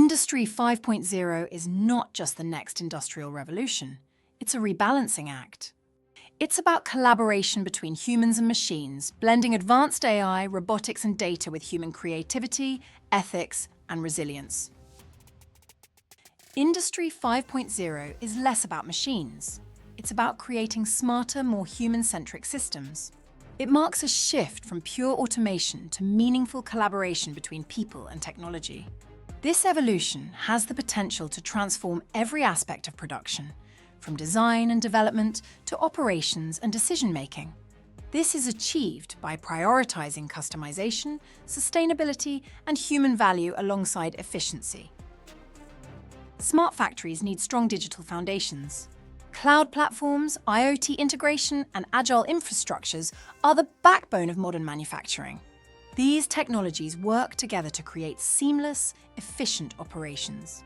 Industry 5.0 is not just the next industrial revolution. It's a rebalancing act. It's about collaboration between humans and machines, blending advanced AI, robotics and data with human creativity, ethics and resilience. Industry 5.0 is less about machines. It's about creating smarter, more human-centric systems. It marks a shift from pure automation to meaningful collaboration between people and technology. This evolution has the potential to transform every aspect of production, from design and development to operations and decision-making. This is achieved by prioritizing customization, sustainability, and human value alongside efficiency. Smart factories need strong digital foundations. Cloud platforms, IoT integration, and agile infrastructures are the backbone of modern manufacturing. These technologies work together to create seamless, efficient operations.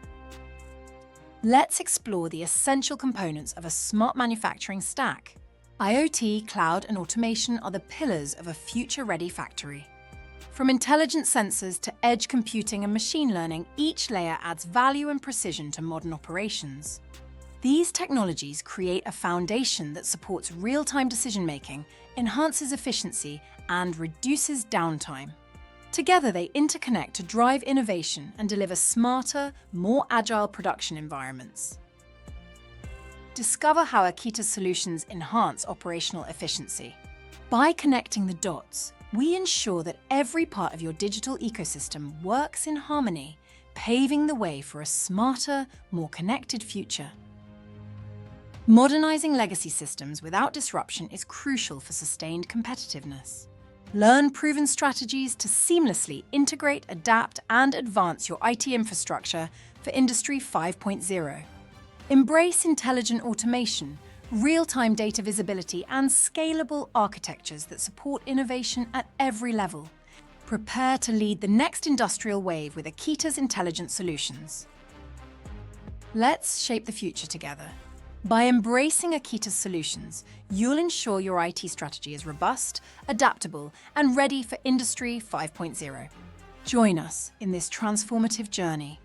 Let's explore the essential components of a smart manufacturing stack. IoT, cloud, and automation are the pillars of a future-ready factory. From intelligent sensors to edge computing and machine learning, each layer adds value and precision to modern operations. These technologies create a foundation that supports real-time decision-making, enhances efficiency, and reduces downtime. Together, they interconnect to drive innovation and deliver smarter, more agile production environments. Discover how Akita Solutions enhance operational efficiency. By connecting the dots, we ensure that every part of your digital ecosystem works in harmony, paving the way for a smarter, more connected future. Modernizing legacy systems without disruption is crucial for sustained competitiveness. Learn proven strategies to seamlessly integrate, adapt, and advance your IT infrastructure for Industry 5.0. Embrace intelligent automation, real-time data visibility, and scalable architectures that support innovation at every level. Prepare to lead the next industrial wave with Akita's Intelligent Solutions. Let's shape the future together. By embracing Akita's solutions, you'll ensure your IT strategy is robust, adaptable, and ready for Industry 5.0. Join us in this transformative journey.